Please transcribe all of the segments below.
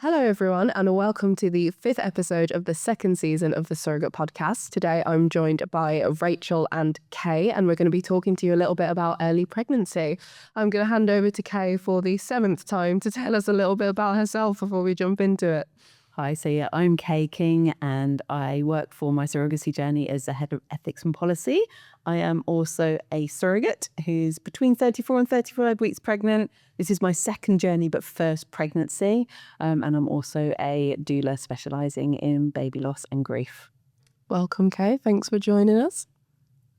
Hello, everyone, and welcome to the 5th episode of the 2nd season of the Surrogate podcast. Today, I'm joined by Rachel and Kay, and we're going to be talking to you a little bit about early pregnancy. I'm going to hand over to Kay for the 7th time to tell us a little bit about herself before we jump into it. Hi, I'm Kay King and I work for My Surrogacy Journey as the head of ethics and policy. I am also a surrogate who's between 34 and 35 weeks pregnant. This is my second journey, but first pregnancy. And I'm also a doula specialising in baby loss and grief. Welcome, Kay. Thanks for joining us.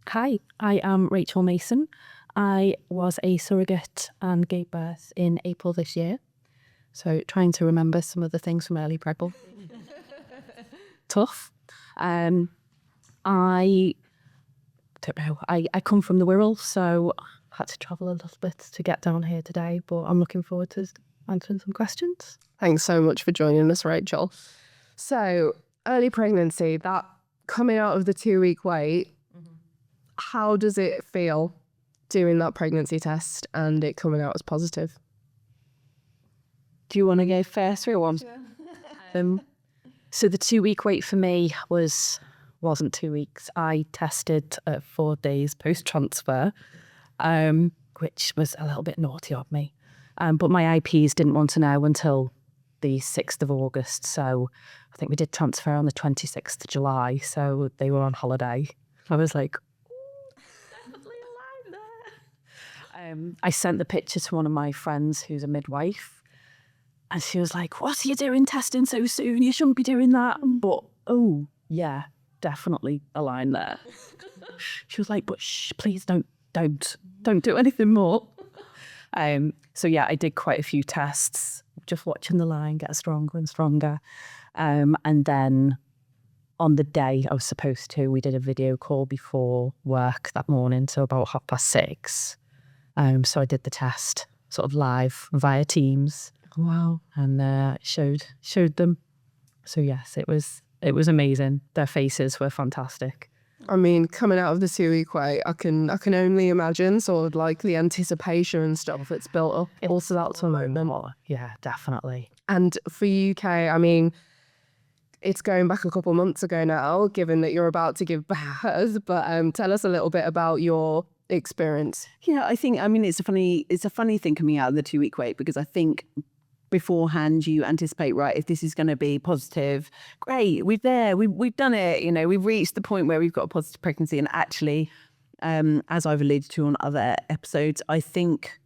Hi, I am Rachel Mason. I was a surrogate and gave birth in April this year. So trying to remember some of the things from early preggle. Tough. I don't know. I come from the Wirral, so I had to travel a little bit to get down here today, but I'm looking forward to answering some questions. Thanks so much for joining us, Rachel. So, early pregnancy, that coming out of the 2-week wait, how does it feel doing that pregnancy test and it coming out as positive? Do you want to go first or one? So the 2-week wait for me wasn't 2 weeks. I tested at 4 days post-transfer, which was a little bit naughty of me. But my IPs didn't want to know until the 6th of August. So I think we did transfer on the 26th of July. So they were on holiday. I was like, definitely alive there. I sent the picture to one of my friends who's a midwife. And she was like, what are you doing testing so soon? You shouldn't be doing that. But, oh, yeah, definitely a line there. She was like, but shh, please don't do anything more. So, yeah, I did quite a few tests, just watching the line get stronger and stronger. And then on the day I was supposed to, we did a video call before work that morning, so about 6:30. So I did the test sort of live via Teams. Wow. And showed them. So yes, it was amazing. Their faces were fantastic. I mean, coming out of the 2-week wait, I can only imagine sort of like the anticipation and stuff that's built up. Also, that's a moment. Yeah, definitely. And for you, Kay, I mean, it's going back a couple months ago now, given that you're about to give birth. But tell us a little bit about your experience. Yeah, it's a funny thing coming out of the 2-week wait, because I think beforehand you anticipate, right, if this is going to be positive, great, we've done it, we've reached the point where we've got a positive pregnancy. And actually, as I've alluded to on other episodes, I think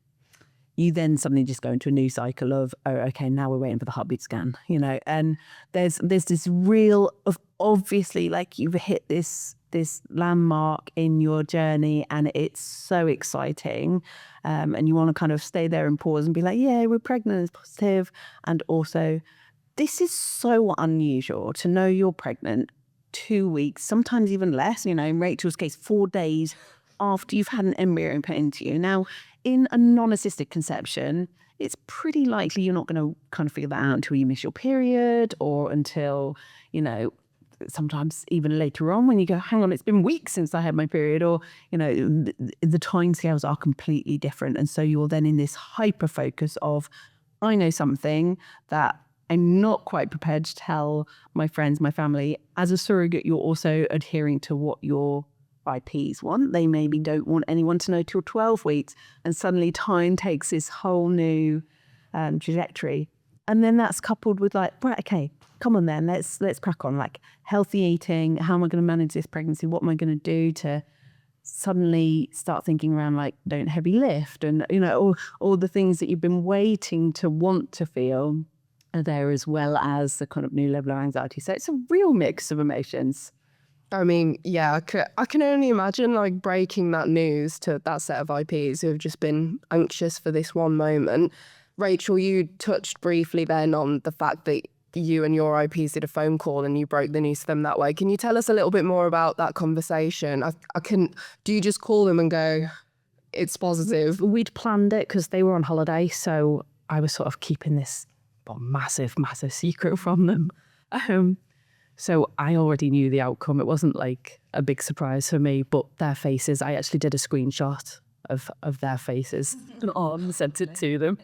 you then suddenly just go into a new cycle of, oh, okay, now we're waiting for the heartbeat scan, and there's this real of obviously, like, you've hit this landmark in your journey and it's so exciting, and you want to kind of stay there and pause and be like, yeah, we're pregnant, it's positive. And also, this is so unusual to know you're pregnant 2 weeks, sometimes even less, in Rachel's case, 4 days after you've had an embryo put into you. Now, in a non-assisted conception, it's pretty likely you're not going to kind of figure that out until you miss your period, or until, sometimes even later on when you go, hang on, it's been weeks since I had my period, or, the timescales are completely different. And so you're then in this hyper focus of, I know something that I'm not quite prepared to tell my friends, my family. As a surrogate, you're also adhering to what your IPs want. They maybe don't want anyone to know till 12 weeks. And suddenly time takes this whole new trajectory. And then that's coupled with like, right, okay, come on then, let's crack on. Like, healthy eating, how am I going to manage this pregnancy? What am I going to do to suddenly start thinking around, like, don't heavy lift, and, all the things that you've been waiting to want to feel are there, as well as the kind of new level of anxiety. So it's a real mix of emotions. I mean, yeah, I can only imagine, like, breaking that news to that set of IPs who have just been anxious for this one moment. Rachel, you touched briefly then on the fact that you and your IPs did a phone call and you broke the news to them that way. Can you tell us a little bit more about that conversation? Do you just call them and go, it's positive? We'd planned it because they were on holiday, so I was sort of keeping this massive secret from them. So I already knew the outcome. It wasn't like a big surprise for me, but their faces, I actually did a screenshot of their faces and sent it to them.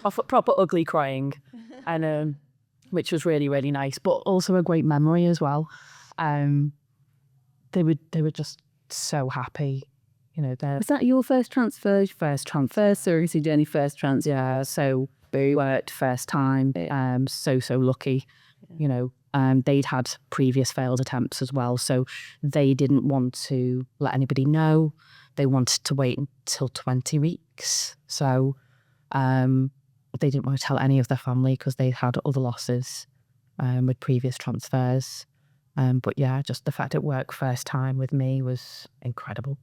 Proper ugly crying. and which was really, really nice, but also a great memory as well. They were just so happy. Was that your first transfer? First surrogacy journey, first transfer. Yeah, so worked first time. So lucky. They'd had previous failed attempts as well, so they didn't want to let anybody know. They wanted to wait until 20 weeks. So they didn't want to tell any of their family because they had other losses with previous transfers. But yeah, just the fact it worked first time with me was incredible.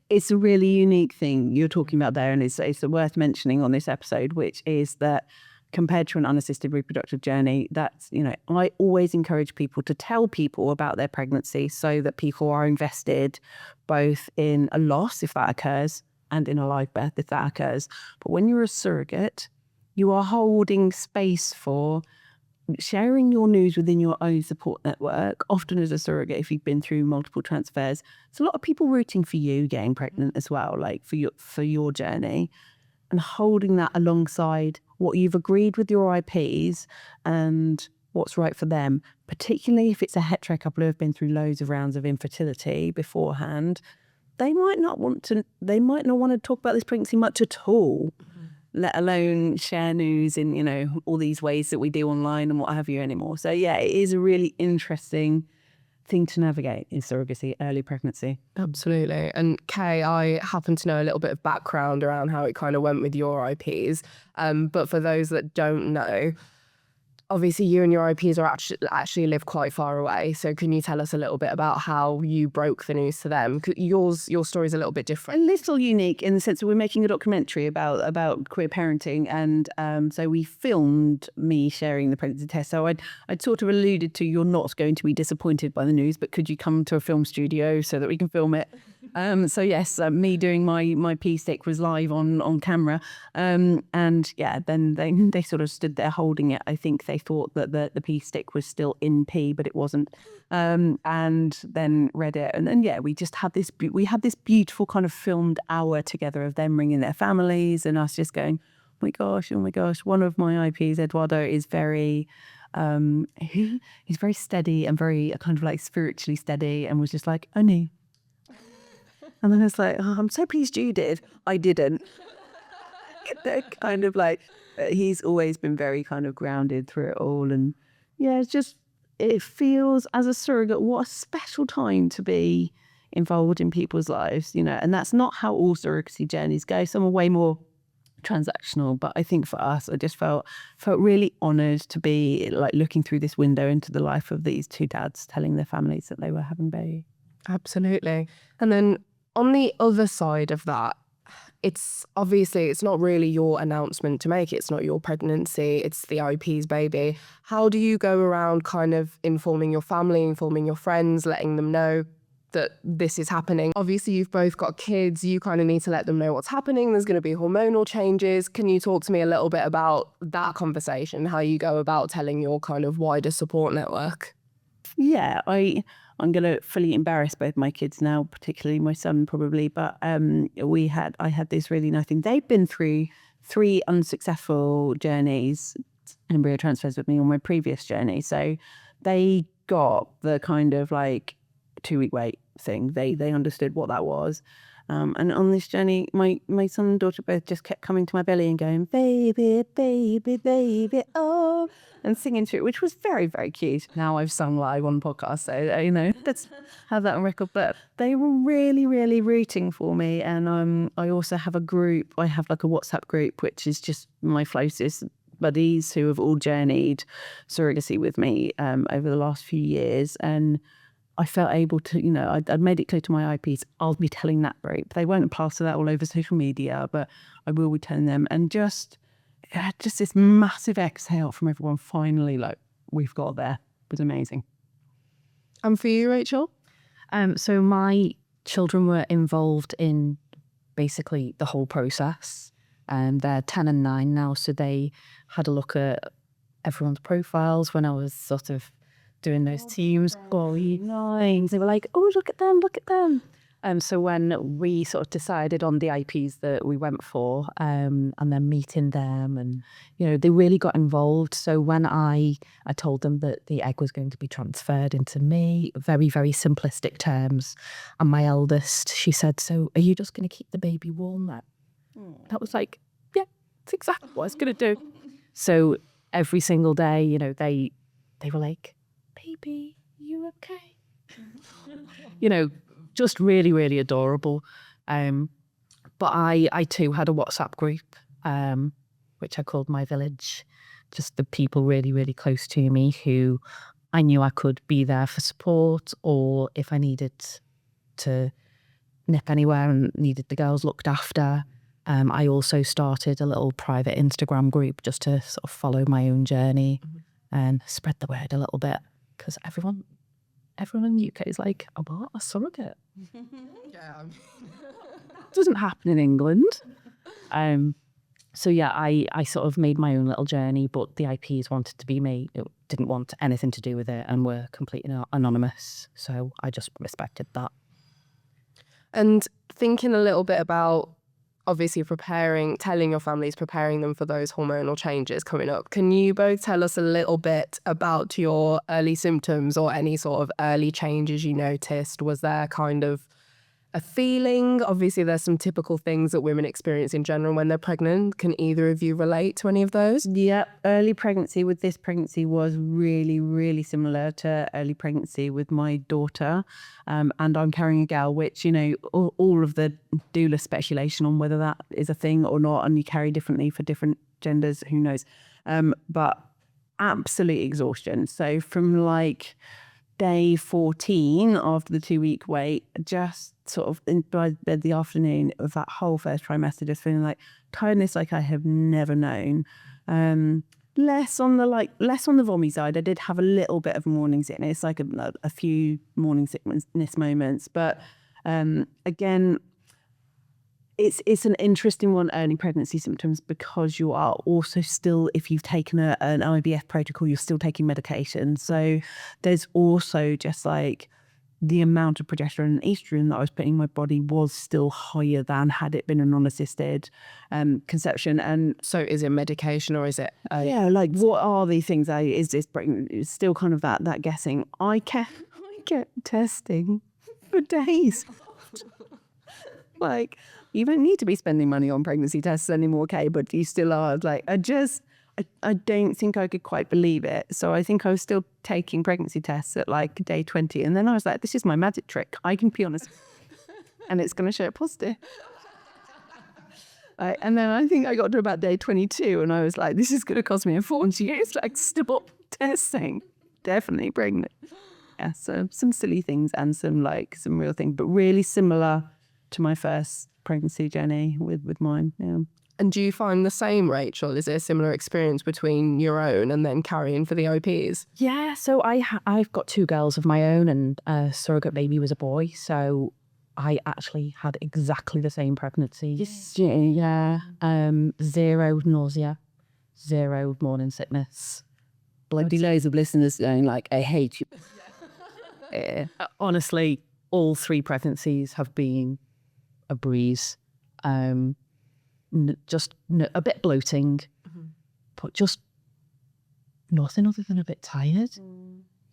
It's a really unique thing you're talking about there, and it's worth mentioning on this episode, which is that compared to an unassisted reproductive journey, that's, I always encourage people to tell people about their pregnancy so that people are invested both in a loss, if that occurs, and in a live birth, if that occurs. But when you're a surrogate, you are holding space for sharing your news within your own support network. Often as a surrogate, if you've been through multiple transfers, there's a lot of people rooting for you getting pregnant as well, like for your journey, and holding that alongside what you've agreed with your IPs and what's right for them, particularly if it's a hetero couple who have been through loads of rounds of infertility beforehand. They might not want to talk about this pregnancy much at all, let alone share news in, all these ways that we do online and what have you anymore. So yeah, it is a really interesting thing to navigate in surrogacy, early pregnancy. Absolutely. And Kay, I happen to know a little bit of background around how it kind of went with your IPs. But for those that don't know, obviously you and your IPs are actually live quite far away. So can you tell us a little bit about how you broke the news to them? 'Cause your story is a little bit different. A little unique in the sense that we're making a documentary about queer parenting, and so we filmed me sharing the pregnancy test. So I'd sort of alluded to, you're not going to be disappointed by the news, but could you come to a film studio so that we can film it? So yes, me doing my pee stick was live on camera, and yeah, then they sort of stood there holding it. I think they thought that the pee stick was still in pee, but it wasn't, and then read it, and then yeah, we just had this beautiful kind of filmed hour together of them ringing their families and us just going, oh my gosh. One of my IPs, Eduardo, is very he's very steady and very kind of like spiritually steady, and was just like, Oni. And then it's like, oh, I'm so pleased you did. I didn't. They're kind of like, he's always been very kind of grounded through it all. And yeah, it feels as a surrogate, what a special time to be involved in people's lives, and that's not how all surrogacy journeys go. Some are way more transactional, but I think for us, I just felt really honoured to be like looking through this window into the life of these two dads, telling their families that they were having baby. Absolutely. And then on the other side of that, it's not really your announcement to make. It's not your pregnancy. It's the IP's baby. How do you go around kind of informing your family, informing your friends, letting them know that this is happening? Obviously, you've both got kids. You kind of need to let them know what's happening. There's going to be hormonal changes. Can you talk to me a little bit about that conversation, how you go about telling your kind of wider support network? Yeah, I'm going to fully embarrass both my kids now, particularly my son probably, but I had this really nice thing. They've been through 3 unsuccessful journeys, embryo transfers with me on my previous journey. So they got the kind of like 2-week wait thing. They understood what that was. And on this journey, my son and daughter both just kept coming to my belly and going, baby, baby, baby, oh, and singing to it, which was very, very cute. Now I've sung live on podcast, so, let's have that on record. But they were really, really rooting for me. And I also have a group. I have like a WhatsApp group, which is just my closest buddies who have all journeyed surrogacy with me over the last few years. And I felt able to, I'd made it clear to my IPs, I'll be telling that group. They won't plaster that all over social media, but I will be telling them. And just this massive exhale from everyone, finally, like, we've got there. It was amazing. And for you, Rachel? So my children were involved in basically the whole process. They're 10 and 9 now, so they had a look at everyone's profiles when I was sort of doing those teams, gory lines. They were like, oh, look at them. So when we sort of decided on the IPs that we went for, and then meeting them, and they really got involved. So when I told them that the egg was going to be transferred into me, very, very simplistic terms, and my eldest, she said, "So are you just going to keep the baby warm then?" That was like, yeah, that's exactly what I was going to do. So every single day, they were like, "Baby, you okay?" Just really, really adorable. But I too had a WhatsApp group, which I called My Village. Just the people really, really close to me who I knew I could be there for support, or if I needed to nip anywhere and needed the girls looked after. I also started a little private Instagram group just to sort of follow my own journey and spread the word a little bit, because everyone in the UK is like, "Oh, what? A surrogate?" Yeah. Doesn't happen in England. So yeah, I sort of made my own little journey, but the IPs wanted to be me. It didn't want anything to do with it and were completely anonymous. So I just respected that. And thinking a little bit about obviously telling your families, preparing them for those hormonal changes coming up, can you both tell us a little bit about your early symptoms or any sort of early changes you noticed? Was there kind of a feeling? Obviously, there's some typical things that women experience in general when they're pregnant. Can either of you relate to any of those? Yeah, early pregnancy with this pregnancy was really, really similar to early pregnancy with my daughter. And I'm carrying a girl, which, all of the doula speculation on whether that is a thing or not, and you carry differently for different genders, who knows. But absolute exhaustion. So from like day 14 after the 2-week wait, just sort of by the afternoon of that whole first trimester, just feeling like tiredness like I have never known. Less on the vommy side. I did have a little bit of morning sickness, like a few morning sickness moments, but again, it's an interesting one, early pregnancy symptoms, because you are also still, if you've taken an IVF protocol, you're still taking medication. So there's also just like the amount of progesterone and estrogen that I was putting in my body was still higher than had it been a non-assisted conception. And So is it medication or is it? yeah, like what are these things? Is this pregnant? It's still kind of that guessing. I kept testing for days. Like, you don't need to be spending money on pregnancy tests anymore, okay? But you still are. Like, I don't think I could quite believe it. So I think I was still taking pregnancy tests at like day 20. And then I was like, this is my magic trick. I can pee on this and it's going to show positive. And then I think I got to about day 22 and I was like, this is going to cost me a fortune. It's like, stop testing. Definitely pregnant. Yeah, so some silly things and some real things, but really similar to my first pregnancy journey with mine. Yeah. And do you find the same, Rachel? Is it a similar experience between your own and then carrying for the OPs? Yeah, so I've got 2 girls of my own, and a surrogate baby was a boy. So I actually had exactly the same pregnancy. Yeah. 0 nausea, 0 morning sickness. Bloody loads of listeners going like, I hate you. Honestly, all 3 pregnancies have been a breeze. Just a bit bloating, but just nothing other than a bit tired.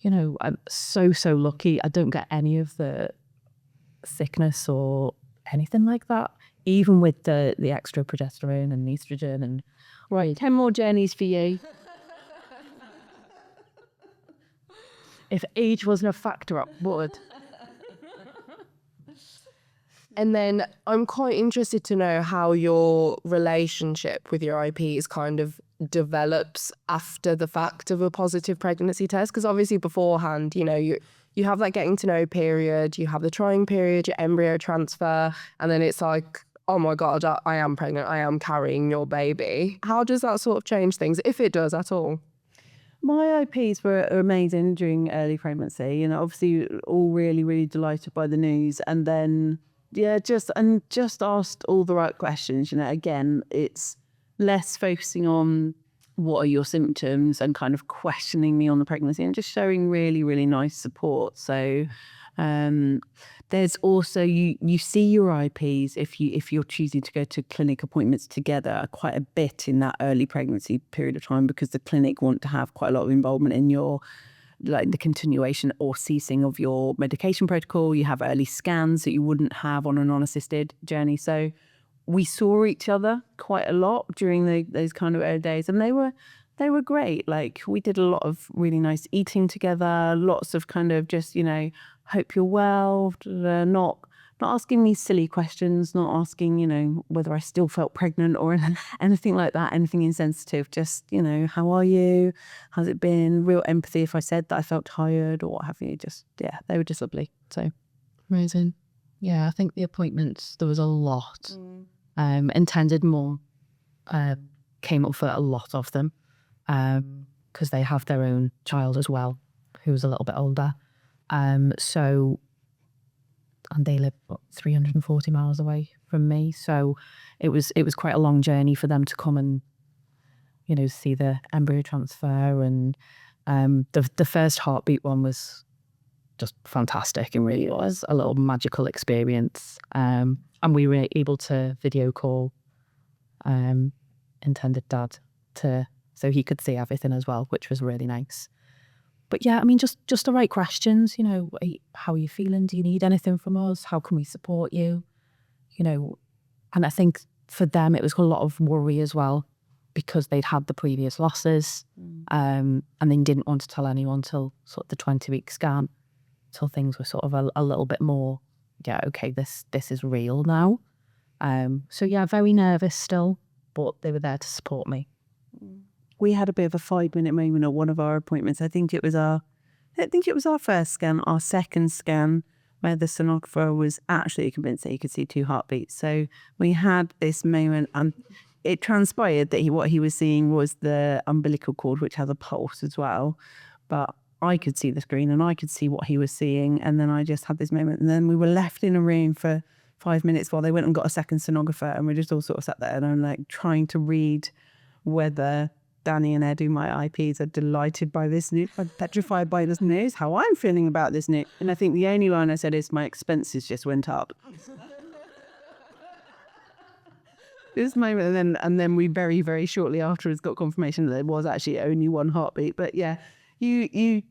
I'm so lucky. I don't get any of the sickness or anything like that, even with the extra progesterone and estrogen. And Right, 10 more journeys for you. if age wasn't a factor, I would. And then I'm quite interested to know how your relationship with your IPs kind of develops after the fact of a positive pregnancy test. Because obviously beforehand, you have that getting to know period, you have the trying period, your embryo transfer, and then it's like, oh my God, I am pregnant, I am carrying your baby. How does that sort of change things, if it does at all? My IPs were amazing during early pregnancy, and obviously all really, really delighted by the news. And then, yeah, just asked all the right questions. Again, it's less focusing on what are your symptoms and kind of questioning me on the pregnancy, and just showing really, really nice support. So There's also you see your IPs if you're choosing to go to clinic appointments together quite a bit in that early pregnancy period of time, because the clinic want to have quite a lot of involvement in your, like, the continuation or ceasing of your medication protocol. You have early scans that you wouldn't have on a non-assisted journey. So we saw each other quite a lot during those kind of early days, and they were great. Like, we did a lot of really nice eating together, lots of kind of just, hope you're well, not asking me silly questions, not asking, whether I still felt pregnant or anything like that, anything insensitive. Just, how are you? How's it been? Real empathy if I said that I felt tired or what have you. Just, yeah, they were just lovely. So Amazing. Yeah, I think the appointments, there was a lot. Intended mum came up for a lot of them, because they have their own child as well, who's a little bit older. And they live 340 miles away from me. So it was quite a long journey for them to come and, see the embryo transfer. And the first heartbeat one was just fantastic, and really was a little magical experience. And we were able to video call intended dad so he could see everything as well, which was really nice. But yeah, I mean, just the right questions, how are you feeling? Do you need anything from us? How can we support you? And I think for them, it was a lot of worry as well, because they'd had the previous losses, and they didn't want to tell anyone till sort of the 20-week scan, till things were sort of a little bit more, yeah, okay, this is real now. So yeah, very nervous still, but they were there to support me. we had a bit of a 5-minute moment at one of our appointments. I think it was our first scan, our second scan, where the sonographer was actually convinced that he could see 2 heartbeats. So we had this moment, and it transpired that what he was seeing was the umbilical cord, which has a pulse as well. But I could see the screen and I could see what he was seeing. And then I just had this moment, and then we were left in a room for 5 minutes while they went and got a second sonographer, and we just all sort of sat there, and I'm like trying to read whether Danny and Edu, my IPs, are delighted by this news, petrified by this news, how I'm feeling about this news. And I think the only line I said is, my expenses just went up. This moment, and then we very, very shortly afterwards got confirmation that there was actually only 1 heartbeat. But yeah, you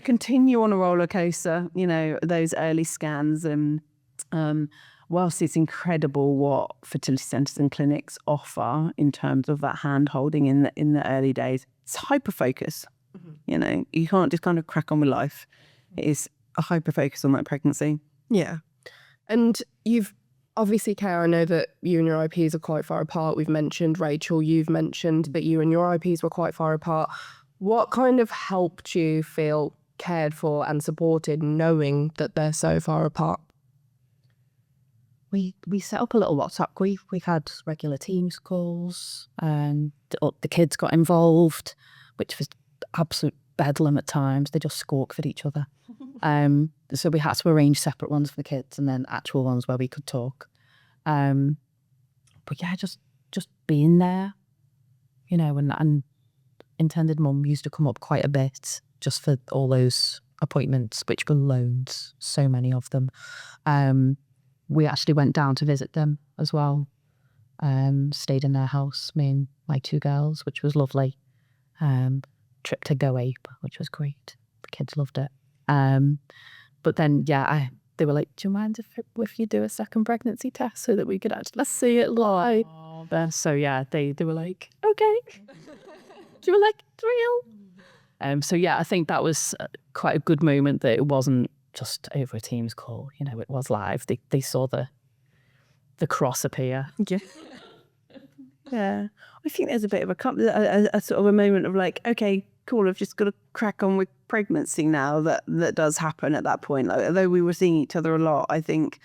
continue on a roller coaster, those early scans, and whilst it's incredible what fertility centres and clinics offer in terms of that hand holding in the early days, it's hyper focus. Mm-hmm. You can't just kind of crack on with life. It is a hyper focus on that pregnancy. Yeah. And you've obviously, Kay, I know that you and your IPs are quite far apart. We've mentioned, Rachel, you've mentioned that you and your IPs were quite far apart. What kind of helped you feel cared for and supported knowing that they're so far apart? We set up a little WhatsApp group. We had regular Teams calls, and the kids got involved, which was absolute bedlam at times. They just squawked at each other. So we had to arrange separate ones for the kids and then actual ones where we could talk. But yeah, just being there, and intended mum used to come up quite a bit just for all those appointments, which were loads, so many of them. We actually went down to visit them as well. Stayed in their house, me and my 2 girls, which was lovely. Trip to Go Ape, which was great. The kids loved it. But then, yeah, they were like, do you mind if you do a second pregnancy test so that we could actually see it live? So yeah, they were like, okay. Do you like, it's real? So yeah, I think that was quite a good moment, that it wasn't just over a Teams call, it was live. They saw the cross appear. Yeah. Yeah. I think there's a bit of a sort of a moment of like, okay, cool, I've just got to crack on with pregnancy now. That does happen at that point. Like, although we were seeing each other a lot, I think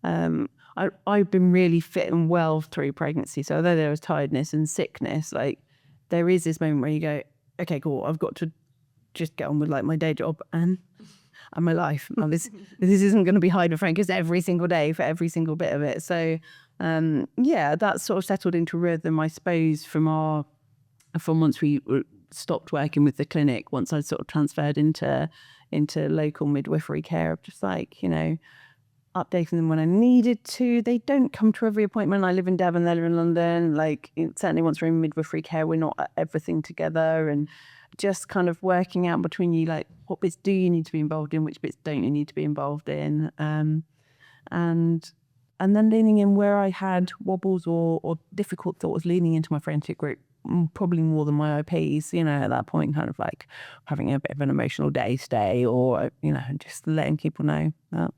I've been really fit and well through pregnancy. So although there was tiredness and sickness, like there is this moment where you go, okay, cool, I've got to just get on with like my day job and my life. This isn't going to be hide and focus every single day for every single bit of it. So yeah, that sort of settled into rhythm, I suppose, from once we stopped working with the clinic, once I'd sort of transferred into local midwifery care, of just like, you know, updating them when I needed to. They don't come to every appointment. I live in Devon, they live in London. Like, certainly once we're in midwifery care, we're not at everything together, and just kind of working out between you, like, what bits do you need to be involved in, which bits don't you need to be involved in, and then leaning in where I had wobbles or difficult thoughts, leaning into my friendship group, probably more than my IPs, you know, at that point, kind of like having a bit of an emotional day stay, or, you know, just letting people know that.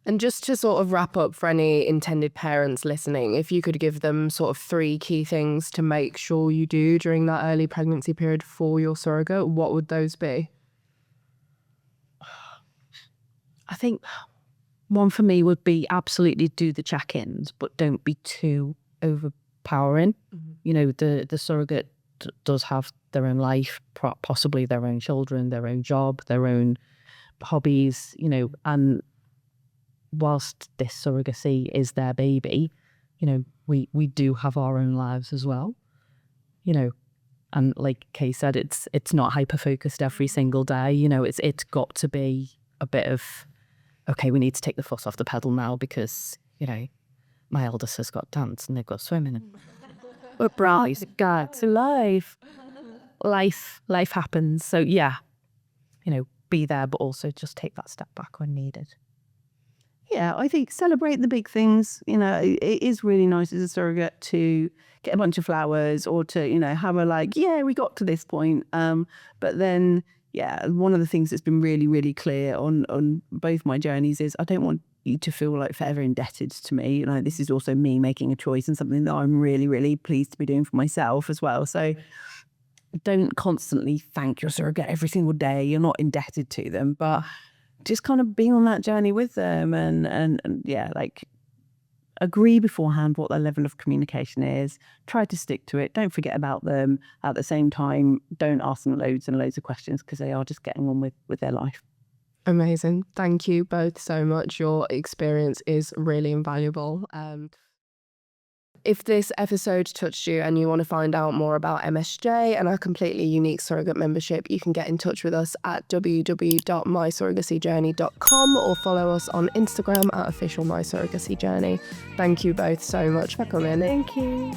And just to sort of wrap up for any intended parents listening, if you could give them sort of 3 key things to make sure you do during that early pregnancy period for your surrogate, what would those be? I think one for me would be absolutely do the check-ins, but don't be too overpowering. You know, the surrogate does have their own life, possibly their own children, their own job, their own hobbies, you know, and whilst this surrogacy is their baby, you know, we do have our own lives as well, you know, and like Kay said, it's not hyper-focused every single day, you know, it's got to be a bit of, okay, we need to take the foot off the pedal now because, you know, my eldest has got dance and they've got swimming and we're bright, God, so life happens. So yeah, you know, be there, but also just take that step back when needed. Yeah, I think celebrate the big things. You know, it is really nice as a surrogate to get a bunch of flowers, or to, you know, have a like, yeah, we got to this point. But then, yeah, one of the things that's been really, really clear on both my journeys is I don't want you to feel like forever indebted to me. You know, this is also me making a choice and something that I'm really, really pleased to be doing for myself as well. So don't constantly thank your surrogate every single day. You're not indebted to them, but just kind of be on that journey with them, and yeah, like, agree beforehand what their level of communication is. Try to stick to it. Don't forget about them. At the same time, don't ask them loads and loads of questions, because they are just getting on with their life. Amazing. Thank you both so much. Your experience is really invaluable. If this episode touched you and you want to find out more about MSJ and our completely unique surrogate membership, you can get in touch with us at www.mysurrogacyjourney.com or follow us on Instagram at official My Surrogacy Journey. Thank you both so much for coming. Thank you.